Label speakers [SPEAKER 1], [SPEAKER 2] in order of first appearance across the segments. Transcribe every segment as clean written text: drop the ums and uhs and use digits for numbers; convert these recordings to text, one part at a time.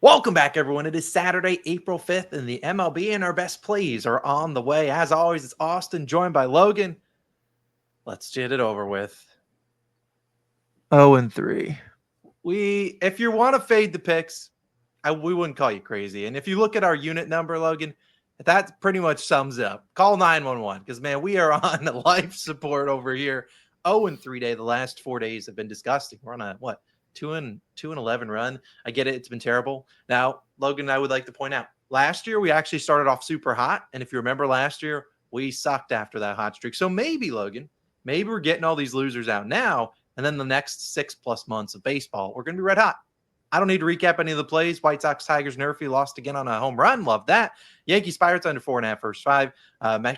[SPEAKER 1] Welcome back, everyone. It is Saturday, April 5th, and the MLB and our best plays are on the way. As always, it's Austin, joined by Logan. Let's get it over with.
[SPEAKER 2] 0-3.
[SPEAKER 1] If you want to fade the picks, we wouldn't call you crazy. And if you look at our unit number, Logan, that pretty much sums it up. Call 911 because, man, we are on life support over here. 0-3 day. The last 4 days have been disgusting. We're on a, 2-11 run. I get it. It's been terrible. Now, Logan, I would like to point out, last year we actually started off super hot. And if you remember last year, we sucked after that hot streak. So maybe, Logan, maybe we're getting all these losers out now. And then the next 6+ months of baseball, we're going to be red hot. I don't need to recap any of the plays. White Sox, Tigers, NRFI lost again on a home run. Love that. Yankees, Pirates under 4.5 first 5.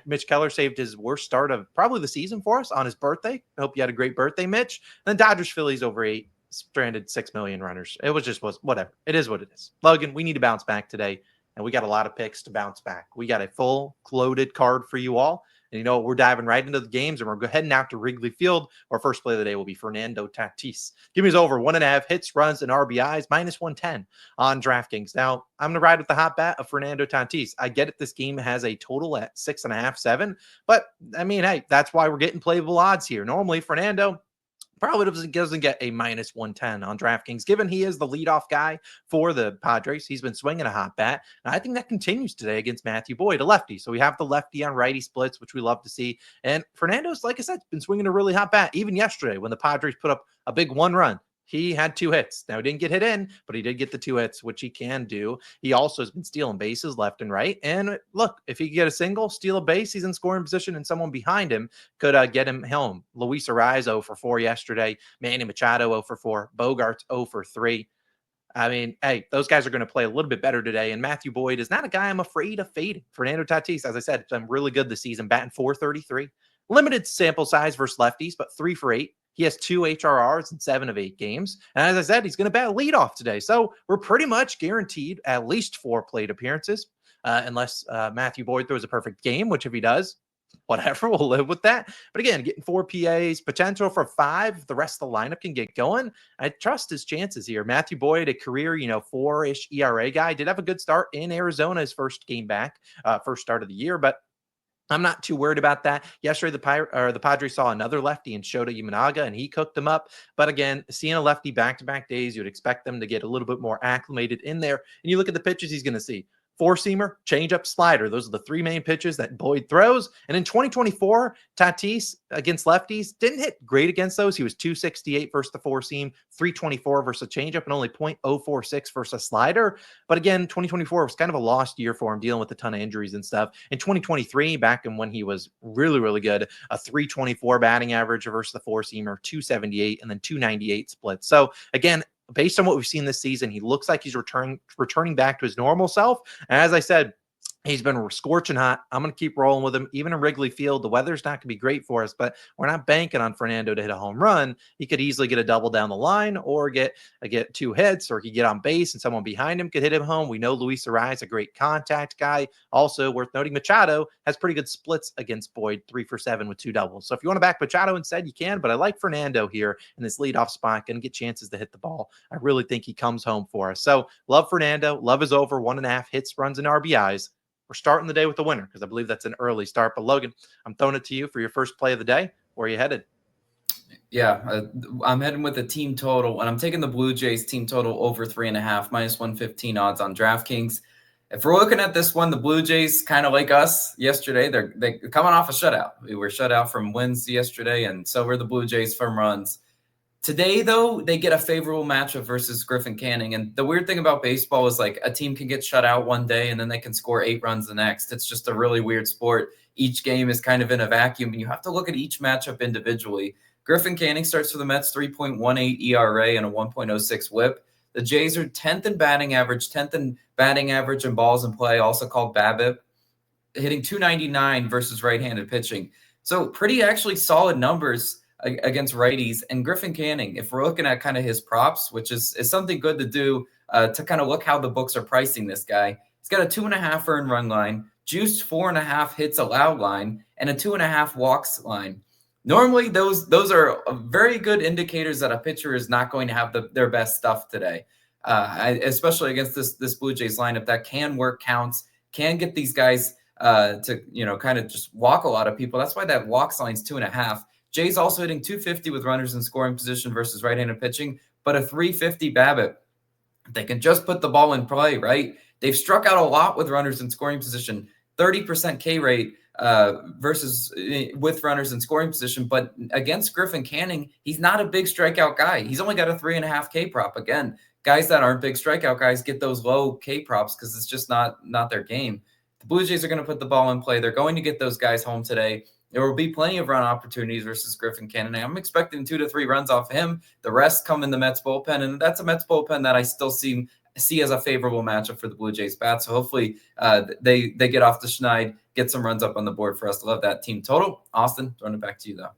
[SPEAKER 1] Mitch Keller saved his worst start of probably the season for us on his birthday. I hope you had a great birthday, Mitch. And then Dodgers, Phillies over 8. Stranded 6 million runners. It was whatever. It is what it is. Logan, we need to bounce back today, and we got a lot of picks to bounce back. We got a full loaded card for you all. And you know what? We're diving right into the games, and we're heading out to Wrigley Field. Our first play of the day will be Fernando Tatis. Give me his over 1.5 hits, runs, and RBIs, -110 on DraftKings. Now, I'm going to ride with the hot bat of Fernando Tatis. I get it. This game has a total at 6.5, 7. But, I mean, hey, that's why we're getting playable odds here. Normally, Fernando probably doesn't get a -110 on DraftKings, given he is the leadoff guy for the Padres. He's been swinging a hot bat. And I think that continues today against Matthew Boyd, a lefty. So we have the lefty on righty splits, which we love to see. And Fernando's, like I said, been swinging a really hot bat. Even yesterday when the Padres put up a big 1 run, he had 2 hits. Now, he didn't get hit in, but he did get the 2 hits, which he can do. He also has been stealing bases left and right. And look, if he could get a single, steal a base, he's in scoring position, and someone behind him could get him home. Luis Arraez 0 for 4 yesterday. Manny Machado 0 for 4. Bogarts 0 for 3. I mean, hey, those guys are going to play a little bit better today. And Matthew Boyd is not a guy I'm afraid of fading. Fernando Tatis, as I said, been really good this season, batting .433. Limited sample size versus lefties, but 3 for 8. He has 2 HRRs in 7 of 8 games. And as I said, he's going to bat leadoff today. So we're pretty much guaranteed at least 4 plate appearances, unless Matthew Boyd throws a perfect game, which if he does, whatever, we'll live with that. But again, getting 4 PAs, potential for 5. The rest of the lineup can get going. I trust his chances here. Matthew Boyd, a career, 4-ish ERA guy, did have a good start in Arizona, his first game back, first start of the year, but I'm not too worried about that. Yesterday, the Padres saw another lefty in Shota Imanaga, and he cooked them up. But again, seeing a lefty back-to-back days, you'd expect them to get a little bit more acclimated in there. And you look at the pitches he's going to see. 4-seamer, changeup, slider. Those are the 3 main pitches that Boyd throws. And in 2024, Tatis against lefties didn't hit great against those. He was 268 versus the 4-seam, 324 versus a changeup, and only .046 versus a slider. But again, 2024 was kind of a lost year for him, dealing with a ton of injuries and stuff. In 2023, back in when he was really, really good, a 324 batting average versus the 4-seamer, 278, and then 298 split. So again, based on what we've seen this season, he looks like he's returning back to his normal self. And as I said, he's been scorching hot. I'm going to keep rolling with him. Even in Wrigley Field, the weather's not going to be great for us, but we're not banking on Fernando to hit a home run. He could easily get a double down the line or get 2 hits, or he could get on base and someone behind him could hit him home. We know Luis Arraez, a great contact guy. Also worth noting, Machado has pretty good splits against Boyd, 3 for 7 with 2 doubles. So if you want to back Machado instead, you can, but I like Fernando here in this leadoff spot, going to get chances to hit the ball. I really think he comes home for us. So love Fernando, love his over 1.5 hits, runs, and RBIs. We're starting the day with the winner because I believe that's an early start. But Logan, I'm throwing it to you for your first play of the day. Where are you headed?
[SPEAKER 3] Yeah, I'm heading with the team total, and I'm taking the Blue Jays team total over 3.5, -115 odds on DraftKings. If we're looking at this one, the Blue Jays, kind of like us yesterday, they're coming off a shutout. We were shut out from wins yesterday, and so were the Blue Jays from runs. Today, though, they get a favorable matchup versus Griffin Canning. And the weird thing about baseball is, like, a team can get shut out one day and then they can score 8 runs the next. It's just a really weird sport. Each game is kind of in a vacuum, and you have to look at each matchup individually. Griffin Canning starts for the Mets, 3.18 ERA and a 1.06 whip. The Jays are 10th in batting average, 10th in batting average and balls in play, also called BABIP, hitting 299 versus right-handed pitching. So pretty actually solid numbers against righties. And Griffin Canning, if we're looking at kind of his props, which is something good to do to kind of look how the books are pricing this guy, he's got a 2.5 earned run line, juiced 4.5 hits allowed line, and a 2.5 walks line. Normally, those are very good indicators that a pitcher is not going to have their best stuff today. especially against this Blue Jays lineup that can work counts, can get these guys to, kind of just walk a lot of people. That's why that walks line's 2.5. Jay's also hitting 250 with runners in scoring position versus right-handed pitching, but a 350 BABIP. They can just put the ball in play, right? They've struck out a lot with runners in scoring position, 30% K rate versus with runners in scoring position. But against Griffin Canning, he's not a big strikeout guy. He's only got a 3.5 K prop. Again, guys that aren't big strikeout guys get those low K props because it's just not their game. The Blue Jays are going to put the ball in play. They're going to get those guys home today. There will be plenty of run opportunities versus Griffin Canning. I'm expecting 2 to 3 runs off him. The rest come in the Mets bullpen, and that's a Mets bullpen that I still see as a favorable matchup for the Blue Jays bat. So hopefully they get off the schneid, get some runs up on the board for us to love that team total. Austin, throwing it back to you, though.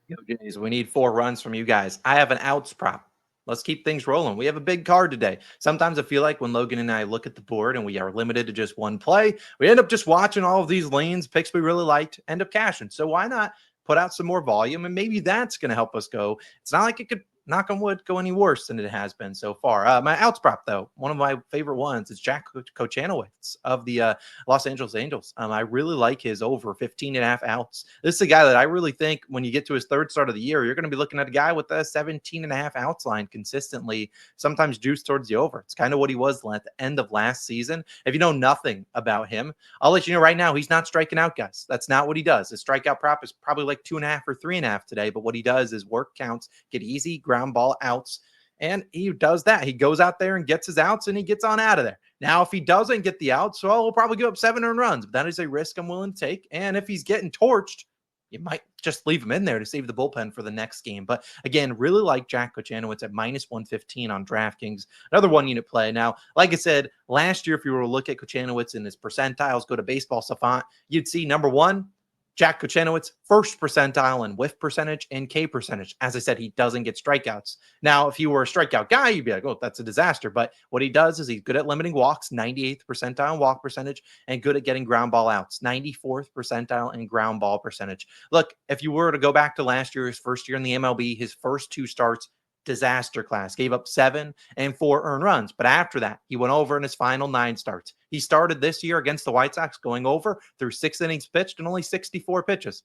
[SPEAKER 1] Yo, Jays, we need 4 runs from you guys. I have an outs prop. Let's keep things rolling. We have a big card today. Sometimes I feel like when Logan and I look at the board and we are limited to just one play, we end up just watching all of these lanes, picks we really liked, end up cashing. So why not put out some more volume? And maybe that's going to help us go. It's not like it could, knock on wood, go any worse than it has been so far. My outs prop, though, one of my favorite ones is Jack Kochanowicz of the Los Angeles Angels. I really like his over 15.5 outs. This is a guy that I really think when you get to his 3rd start of the year, you're going to be looking at a guy with a 17.5 outs line consistently, sometimes juiced towards the over. It's kind of what he was at the end of last season. If you know nothing about him, I'll let you know right now, he's not striking out guys. That's not what he does. His strikeout prop is probably like 2.5 or 3.5 today, but what he does is work counts, get easy ground ball outs, and he does that. He goes out there and gets his outs, and he gets on out of there. Now, if he doesn't get the outs, well, we'll probably give up 7 earned runs, but that is a risk I'm willing to take. And if he's getting torched, you might just leave him in there to save the bullpen for the next game. But again, really like Jack Kochanowicz at -115 on DraftKings. Another 1-unit play. Now, like I said, last year, if you were to look at Kochanowicz and his percentiles, go to Baseball Savant, you'd see number 1, Jack Kochanowicz, 1st percentile in whiff percentage and K percentage. As I said, he doesn't get strikeouts. Now, if you were a strikeout guy, you'd be like, oh, that's a disaster. But what he does is he's good at limiting walks, 98th percentile in walk percentage, and good at getting ground ball outs, 94th percentile in ground ball percentage. Look, if you were to go back to last year, his first year in the MLB, his first 2 starts, disaster class, gave up 7 and 4 earned runs. But after that, he went over in his final 9 starts. He started this year against the White Sox going over through 6 innings pitched and only 64 pitches.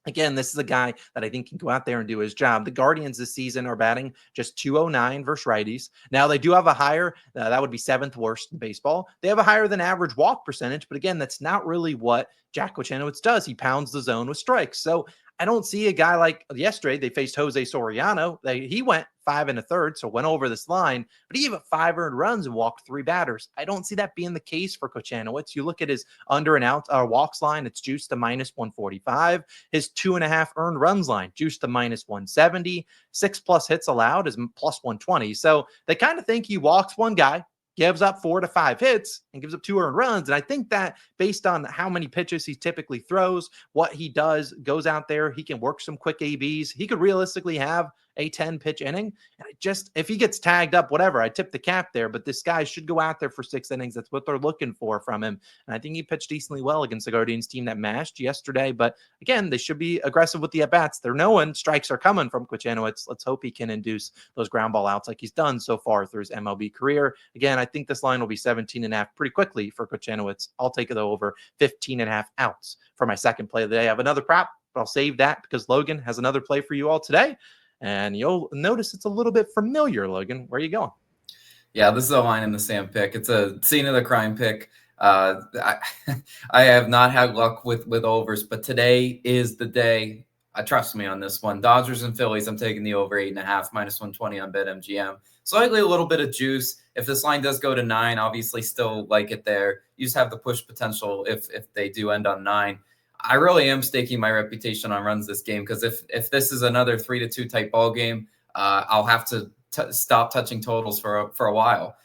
[SPEAKER 1] Again, this is a guy that I think can go out there and do his job. The Guardians this season are batting just 209 versus righties. Now, they do have a higher, that would be 7th worst in baseball. They have a higher than average walk percentage, but again, that's not really what Jack Kochanowicz does. He pounds the zone with strikes. So I don't see a guy like yesterday. They faced Jose Soriano. He went 5 1/3, so went over this line, but he gave up 5 earned runs and walked 3 batters. I don't see that being the case for Kochanowicz. You look at his under and out walks line, it's juiced to -145. His 2.5 earned runs line, juiced to -170. 6+ hits allowed is +120. So they kind of think he walks one guy, gives up 4 to 5 hits, and gives up 2 earned runs. And I think that based on how many pitches he typically throws, what he does, goes out there, he can work some quick ABs. He could realistically have a 10-pitch inning. And if he gets tagged up, whatever, I tip the cap there, but this guy should go out there for 6 innings. That's what they're looking for from him. And I think he pitched decently well against the Guardians team that mashed yesterday. But again, they should be aggressive with the at-bats. They're knowing strikes are coming from Kochanowicz. Let's hope he can induce those ground ball outs like he's done so far through his MLB career. Again, I think this line will be 17.5 pretty quickly for Kochanowicz. I'll take it over 15.5 outs for my second play of the day. I have another prop, but I'll save that because Logan has another play for you all today. And you'll notice it's a little bit familiar, Logan. Where are you going?
[SPEAKER 3] Yeah, this is a line in the sand pick. It's a scene of the crime pick. I have not had luck with overs, but today is the day. Trust me on this one. Dodgers and Phillies, I'm taking the over 8.5, -120 on BetMGM. Slightly a little bit of juice. If this line does go to 9, obviously still like it there. You just have the push potential if they do end on 9. I really am staking my reputation on runs this game because if this is another 3-2 type ball game, I'll have to stop touching totals for a while.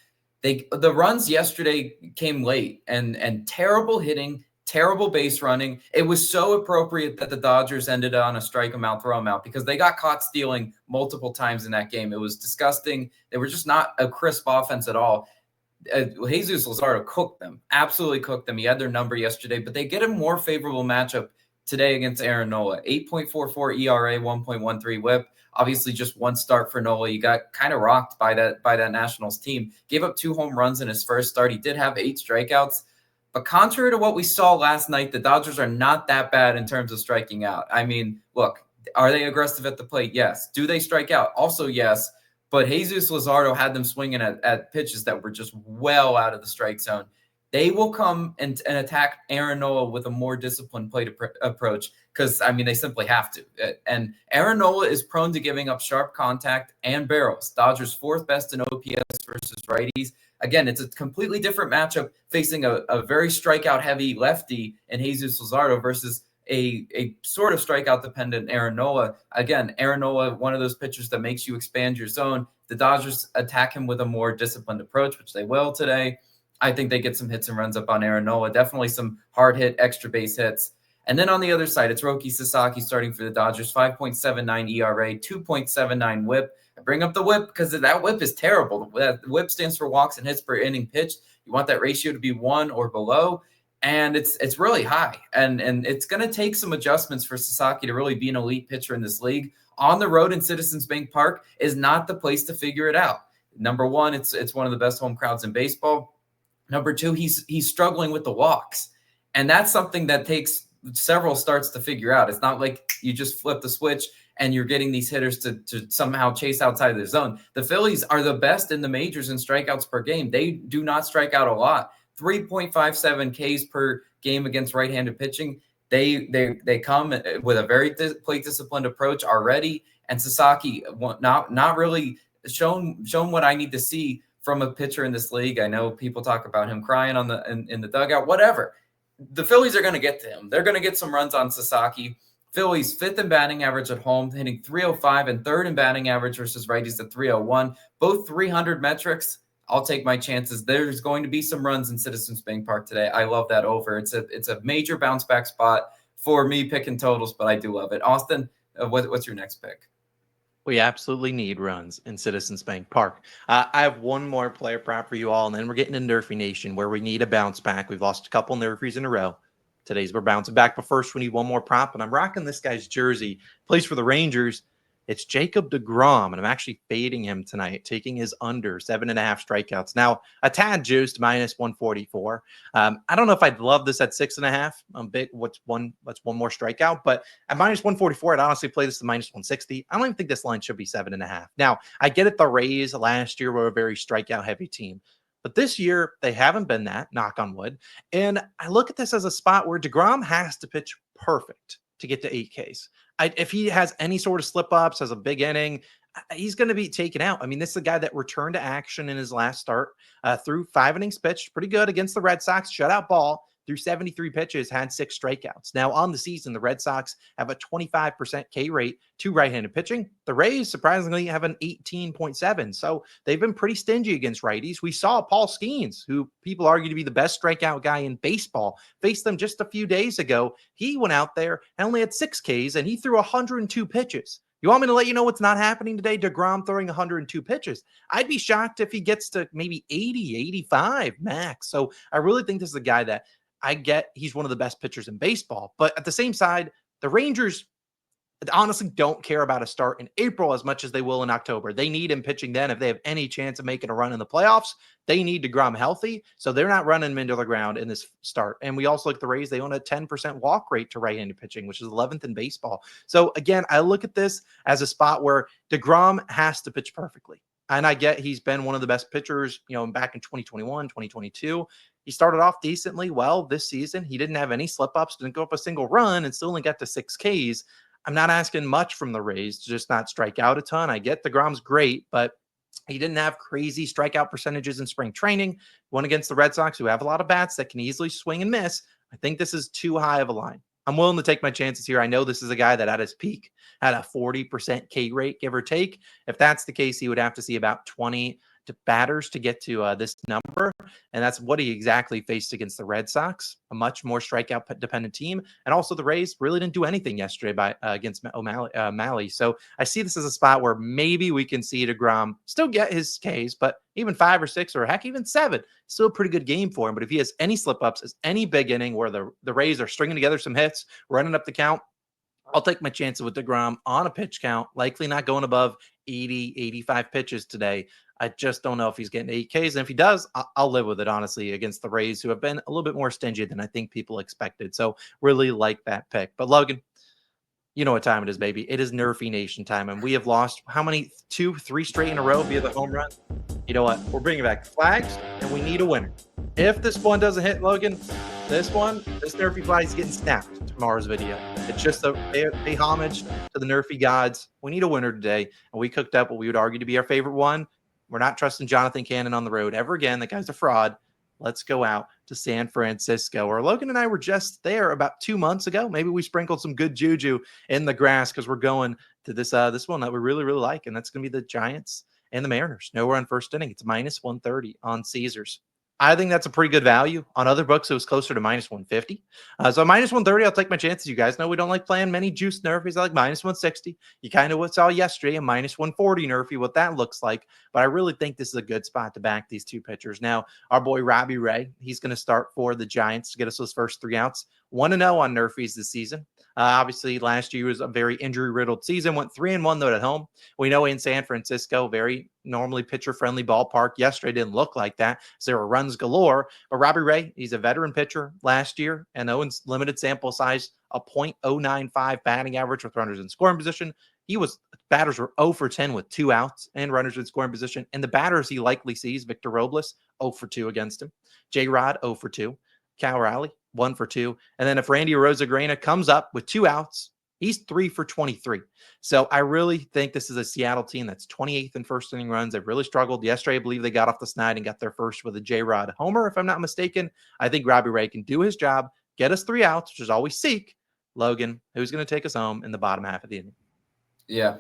[SPEAKER 3] The runs yesterday came late and terrible hitting, terrible base running. It was so appropriate that the Dodgers ended on a strike them out, throw them out because they got caught stealing multiple times in that game. It was disgusting. They were just not a crisp offense at all. Jesus Luzardo cooked them, absolutely cooked them. He had their number yesterday, but they get a more favorable matchup today against Aaron Nola. 8.44 ERA, 1.13 whip. Obviously, just one start for Nola. You got kind of rocked by that Nationals team. Gave up 2 home runs in his first start. He did have 8 strikeouts. But contrary to what we saw last night, the Dodgers are not that bad in terms of striking out. I mean, look, are they aggressive at the plate? Yes. Do they strike out? Also, yes. But Jesus Luzardo had them swinging at pitches that were just well out of the strike zone. They will come and attack Aaron Nola with a more disciplined plate approach because, I mean, they simply have to. And Aaron Nola is prone to giving up sharp contact and barrels. Dodgers 4th best in OPS versus righties. Again, it's a completely different matchup facing a very strikeout-heavy lefty in Jesus Luzardo versus a sort of strikeout-dependent Aaron Nola. Again, Aaron Nola, one of those pitchers that makes you expand your zone. The Dodgers attack him with a more disciplined approach, which they will today. I think they get some hits and runs up on Aaron Nola. Definitely some hard-hit, extra base hits. And then on the other side, it's Roki Sasaki starting for the Dodgers, 5.79 ERA, 2.79 WHIP. I bring up the WHIP because that WHIP is terrible. The WHIP stands for walks and hits per inning pitched. You want that ratio to be 1 or below, and it's really high. And it's going to take some adjustments for Sasaki to really be an elite pitcher in this league. On the road in Citizens Bank Park is not the place to figure it out. Number one, it's one of the best home crowds in baseball. Number two, he's struggling with the walks, and that's something that takes several starts to figure out. It's not like you just flip the switch and you're getting these hitters to somehow chase outside of their zone. The Phillies are the best in the majors in strikeouts per game. They do not strike out a lot. 3.57 Ks per game against right-handed pitching. They come with a very plate disciplined approach already, and Sasaki not really shown what I need to see from a pitcher in this league. I know people talk about him crying in the dugout, whatever. The Phillies are going to get to him. They're going to get some runs on Sasaki. Phillies 5th in batting average at home, hitting .305, and 3rd in batting average versus righties at .301. Both 300 metrics. I'll take my chances. There's going to be some runs in Citizens Bank Park today. I love that over. It's a major bounce back spot for me picking totals, but I do love it. Austin, what's your next pick?
[SPEAKER 1] We absolutely need runs in Citizens Bank Park. I have one more player prop for you all, and then we're getting into Nerfy Nation where we need a bounce back. We've lost a couple Nerfies in a row. Today's we're bouncing back, but first we need one more prop, and I'm rocking this guy's jersey. Plays for the Rangers. It's Jacob Degrom, and I'm actually fading him tonight, taking his under 7.5 strikeouts. Now, a tad juiced, -144. I don't know if I'd love this at 6.5. I'm big. What's one more strikeout? But at -144, I'd honestly play this to -160. I don't even think this line should be 7.5. Now, I get it. The Rays last year were a very strikeout-heavy team. But this year, they haven't been that, knock on wood. And I look at this as a spot where Degrom has to pitch perfect to get to 8 Ks. If he has any sort of slip-ups, has a big inning, he's going to be taken out. I mean, this is a guy that returned to action in his last start, through 5 innings pitched, pretty good against the Red Sox, shutout ball, through 73 pitches, had 6 strikeouts. Now, on the season, the Red Sox have a 25% K rate to right-handed pitching. The Rays, surprisingly, have an 18.7. So they've been pretty stingy against righties. We saw Paul Skeens, who people argue to be the best strikeout guy in baseball, face them just a few days ago. He went out there and only had 6 Ks, and he threw 102 pitches. You want me to let you know what's not happening today? Degrom throwing 102 pitches. I'd be shocked if he gets to maybe 80, 85 max. So I really think this is a guy that I get he's one of the best pitchers in baseball. But at the same side, the Rangers honestly don't care about a start in April as much as they will in October. They need him pitching then. If they have any chance of making a run in the playoffs, they need DeGrom healthy. So they're not running him into the ground in this start. And we also look at the Rays. They own a 10% walk rate to right-handed pitching, which is 11th in baseball. So again, I look at this as a spot where DeGrom has to pitch perfectly. And I get he's been one of the best pitchers, back in 2021, 2022. He started off decently well this season. He didn't have any slip-ups, didn't go up a single run, and still only got to 6 Ks. I'm not asking much from the Rays to just not strike out a ton. I get DeGrom's great, but he didn't have crazy strikeout percentages in spring training. One against the Red Sox, who have a lot of bats that can easily swing and miss. I think this is too high of a line. I'm willing to take my chances here. I know this is a guy that at his peak had a 40% K rate, give or take. If that's the case, he would have to see about 20 batters to get to this number. And that's what he exactly faced against the Red Sox, a much more strikeout dependent team. And also the Rays really didn't do anything yesterday against O'Malley. So I see this as a spot where maybe we can see DeGrom still get his Ks, but even 5 or 6 or heck, even 7, still a pretty good game for him. But if he has any slip ups, is any big inning where the Rays are stringing together some hits, running up the count, I'll take my chances with Degrom on a pitch count, likely not going above 80, 85 pitches today. I just don't know if he's getting 8Ks. And if he does, I'll live with it, honestly, against the Rays, who have been a little bit more stingy than I think people expected. So really like that pick. But Logan, you know what time it is, baby. It is NRFI Nation time. And we have lost how many? 2, 3 straight in a row via the home run? You know what? We're bringing back flags, and we need a winner. If this one doesn't hit, Logan, this NRFI flag is getting snapped tomorrow's video. It's just a pay homage to the NRFI gods. We need a winner today, and we cooked up what we would argue to be our favorite one. We're not trusting Jonathan Cannon on the road ever again. That guy's a fraud. Let's go out to San Francisco, where Logan and I were just there about 2 months ago. Maybe we sprinkled some good juju in the grass because we're going to this one that we really, really like, and that's going to be the Giants and the Mariners. Nowhere on first inning. It's minus 130 on Caesars. I think that's a pretty good value. On other books, it was closer to minus 150. So minus 130, I'll take my chances. You guys know we don't like playing many juice NRFIs. I like minus 160. You kind of saw yesterday a minus 140 NRFI, what that looks like. But I really think this is a good spot to back these two pitchers. Now, our boy Robbie Ray, he's going to start for the Giants to get us those first 3 outs. 1-0 on NRFIs this season. Obviously, last year was a very injury-riddled season. Went 3-1, though, at home. We know in San Francisco, very normally pitcher-friendly ballpark. Yesterday didn't look like that. So there were runs galore. But Robbie Ray, he's a veteran pitcher last year. And Owen's limited sample size, a .095 batting average with runners in scoring position. Batters were 0 for 10 with 2 outs and runners in scoring position. And the batters he likely sees, Victor Robles, 0 for 2 against him. J-Rod, 0 for 2. Cal Raleigh, 1 for 2. And then if Randy Rosagranna comes up with 2 outs, he's 3 for 23. So I really think this is a Seattle team that's 28th in first inning runs. They've really struggled. Yesterday, I believe they got off the snide and got their first with a J-Rod homer, if I'm not mistaken. I think Robbie Ray can do his job, get us 3 outs, which is all we seek. Logan, who's going to take us home in the bottom half of the inning?
[SPEAKER 3] Yeah,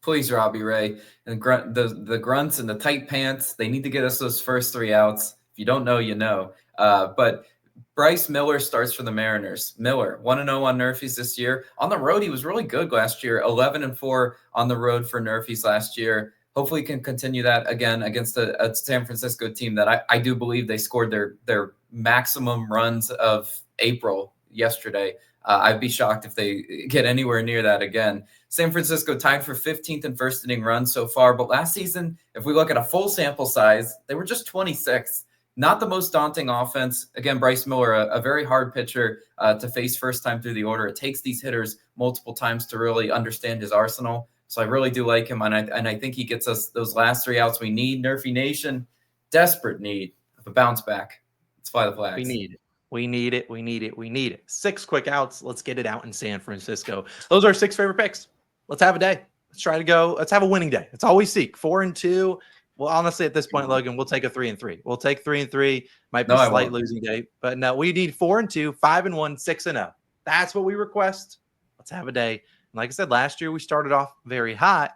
[SPEAKER 3] please, Robbie Ray. And the grunts and the tight pants, they need to get us those first 3 outs. If you don't know, you know. But Bryce Miller starts for the Mariners. Miller, 1-0 on NRFIs this year. On the road, he was really good last year. 11-4 on the road for NRFIs last year. Hopefully can continue that again against a San Francisco team that I do believe they scored their maximum runs of April yesterday. I'd be shocked if they get anywhere near that again. San Francisco tied for 15th in first inning runs so far. But last season, if we look at a full sample size, they were just 26th. Not the most daunting offense. Again, Bryce Miller, a very hard pitcher to face first time through the order. It takes these hitters multiple times to really understand his arsenal. So I really do like him, and I think he gets us those last 3 outs we need. NRFI Nation, desperate need of a bounce back. Let's fly the flags.
[SPEAKER 1] We need it. We need it. We need it. We need it. 6 quick outs. Let's get it out in San Francisco. Those are our 6 favorite picks. Let's have a day. Let's try to go. Let's have a winning day. It's all we seek. 4-2. Well, honestly, at this point, Logan, we'll take a 3-3. We'll take 3-3. Might be a slight losing day, but no, we need 4-2, 5-1, 6-0. That's what we request. Let's have a day. And like I said, last year we started off very hot,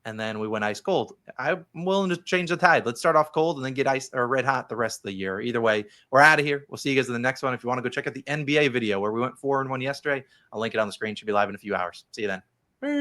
[SPEAKER 1] and then we went ice cold. I'm willing to change the tide. Let's start off cold and then get ice or red hot the rest of the year. Either way, we're out of here. We'll see you guys in the next one. If you want to go check out the NBA video where we went 4-1 yesterday, I'll link it on the screen. Should be live in a few hours. See you then.